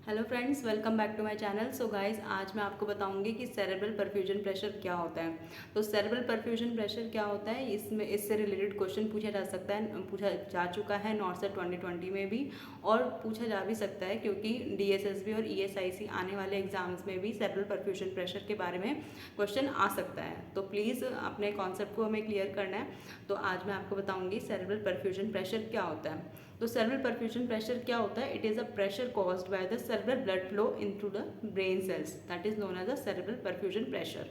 Hello friends, welcome back to my channel. So guys, आज मैं आपको बताऊंगी कि सेरेब्रल परफ्यूजन प्रेशर क्या होता है। तो सेरेब्रल परफ्यूजन प्रेशर क्या होता है, इससे रिलेटेड क्वेश्चन पूछा जा सकता है, पूछा जा चुका है नॉर्सर 2020 में भी, और पूछा जा भी सकता है क्योंकि डीएसएसबी और ईएसआईसी आने वाले एग्जाम्स में भी सेरेब्रल परफ्यूजन प्रेशर के बारे में क्वेश्चन आ सकता है। तो प्लीज़ अपने कॉन्सेप्ट को हमें क्लियर करना है। तो आज मैं आपको बताऊँगी सेरेब्रल परफ्यूजन प्रेशर क्या होता है। तो सेरेब्रल परफ्यूजन प्रेशर क्या होता है? It is a pressure caused by the cerebral blood flow into the brain cells, that is known as the cerebral perfusion pressure।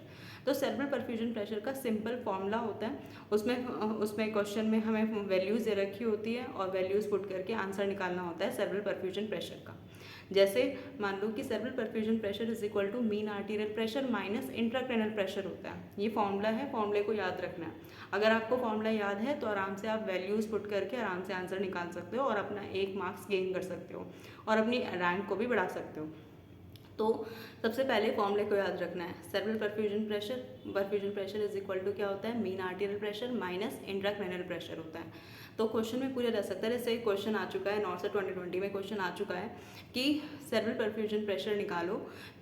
तो सेरेब्रल परफ्यूजन प्रेशर का simple formula होता है। उसमें क्वेश्चन में हमें वैल्यूज़ दे रखी होती है और वैल्यूज़ पुट करके आंसर निकालना होता है सेरेब्रल परफ्यूजन प्रेशर का। जैसे मान लो कि cerebral perfusion pressure is equal to mean arterial pressure minus intracranial pressure होता है। ये फॉर्मूला है, फॉर्मूले को याद रखना है। अगर आपको फॉर्मूला याद है तो आराम से आप वैल्यूज़ पुट करके आराम से आंसर निकाल सकते हो और अपना 1 मार्क्स गेन कर सकते हो और अपनी रैंक को भी बढ़ा सकते हो। तो सबसे पहले फॉर्मूले को याद रखना है। Cerebral perfusion pressure is equal to क्या होता है? Mean arterial pressure minus intracranial pressure होता है। तो क्वेश्चन में पूछा जा सकता है, जैसे क्वेश्चन आ चुका है नॉर्सर 2020 में क्वेश्चन आ चुका है कि सेरेब्रल परफ्यूजन प्रेशर निकालो,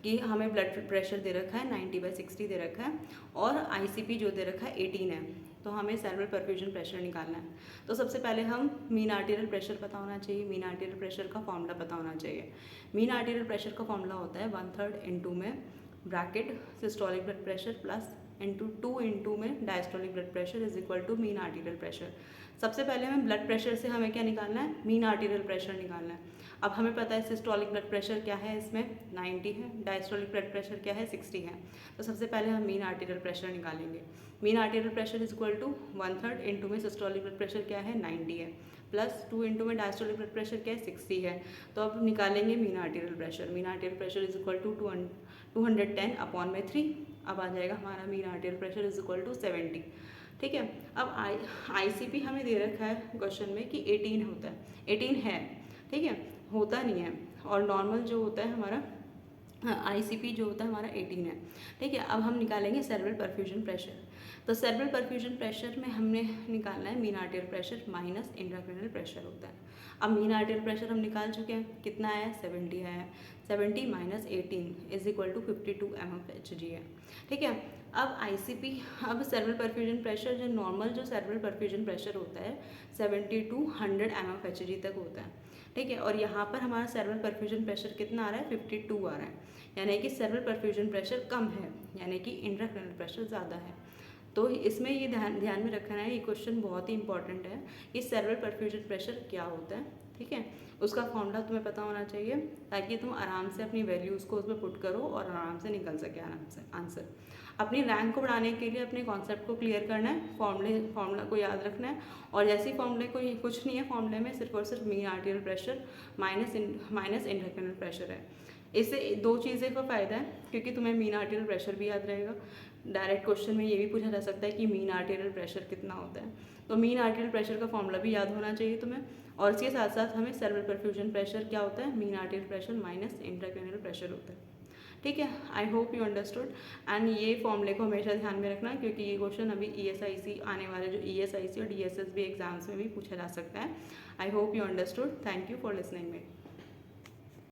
कि हमें ब्लड प्रेशर दे रखा है 90/60 दे रखा है और आईसीपी जो दे रखा है 18 है। तो हमें सेरेब्रल परफ्यूजन प्रेशर निकालना है। तो सबसे पहले हम मीन आर्टीरियल प्रेशर पता होना चाहिए, मीन आर्टीरियल प्रेशर का फॉर्मूला पता होना चाहिए। मीन आर्टीरियल प्रेशर का फॉर्मूला होता है 1/3 इंटू में bracket systolic blood pressure plus into 2 into में diastolic blood pressure is equal to mean arterial pressure. सबसे पहले हमें ब्लड प्रेशर से हमें क्या निकालना है? मीन आर्टीरियल प्रेशर निकालना है। अब हमें पता है सिस्टोलिक ब्लड प्रेशर क्या है, इसमें 90 है, डायस्टोलिक ब्लड प्रेशर क्या है, 60 है। तो सबसे पहले हम मीन आर्टीरियल प्रेशर निकालेंगे। Mean arterial pressure is equal to 1/3 into में सिस्टोलिक ब्लड प्रेशर क्या है, 90 है, प्लस 2 इंटू में डायस्टोलिक ब्लड प्रेशर क्या है, 60 है। तो अब निकालेंगे mean arterial pressure. Mean arterial pressure is equal to 210/3। अब आ जाएगा हमारा mean arterial pressure is equal to 70। ठीक है। अब आईसीपी हमें दे रखा है क्वेश्चन में कि 18 होता है, 18 है, ठीक है, होता नहीं है। और नॉर्मल जो होता है हमारा आईसीपी जो होता है हमारा 18 है, ठीक है। अब हम निकालेंगे सेरेब्रल परफ्यूजन प्रेशर। तो सेरेब्रल परफ्यूजन प्रेशर में हमने निकालना है mean arterial pressure minus intracranial pressure होता है। अब मीन आर्टीरियल प्रेशर हम निकाल चुके हैं, कितना है, 70 है। 70 minus 18 is equal to 52 mmHg है, ठीक है। अब आईसीपी, अब सेरेब्रल परफ्यूजन प्रेशर जो नॉर्मल जो सेरेब्रल परफ्यूजन प्रेशर होता है 70 to 100 mmHg तक होता है, ठीक है। और यहाँ पर हमारा सेरेब्रल परफ्यूजन प्रेशर कितना आ रहा है, 52 आ रहा है, यानी कि सेरेब्रल परफ्यूजन प्रेशर कम है, यानी कि इंट्राक्रैनियल प्रेशर ज़्यादा है। तो इसमें ये ध्यान में रखना है, ये क्वेश्चन बहुत ही इंपॉर्टेंट है कि सेरेब्रल परफ्यूजन प्रेशर क्या होता है, ठीक है। उसका फॉर्मूला तुम्हें पता होना चाहिए ताकि तुम आराम से अपनी वैल्यूज़ को उसमें पुट करो और आराम से निकल सके आराम से आंसर। अपनी रैंक को बढ़ाने के लिए अपने कॉन्सेप्ट को क्लियर करना है, फॉर्मूला को याद रखना है। और जैसे ही फॉर्मूले को कुछ नहीं है, फॉर्मूले में सिर्फ और सिर्फ mean arterial pressure minus intracranial pressure है। इससे दो चीज़ें का फ़ायदा है, क्योंकि तुम्हें मीन आर्टीरियल प्रेशर भी याद रहेगा। डायरेक्ट क्वेश्चन में ये भी पूछा जा सकता है कि मीन आर्टीरियल प्रेशर कितना होता है, तो मीन आर्टीरियल प्रेशर का फॉर्मूला भी याद होना चाहिए तुम्हें। और इसके साथ साथ हमें सेरेब्रल परफ्यूजन प्रेशर क्या होता है, mean arterial pressure minus intracranial pressure होता है, ठीक है। I hope you understood. And ये फॉर्मूले को हमेशा ध्यान में रखना, क्योंकि ये क्वेश्चन अभी ईएसआईसी आने वाले जो ईएसआईसी और डीएसएसबी एग्जाम्स में भी पूछा जा सकता है। I hope you understood. Thank you for listening me.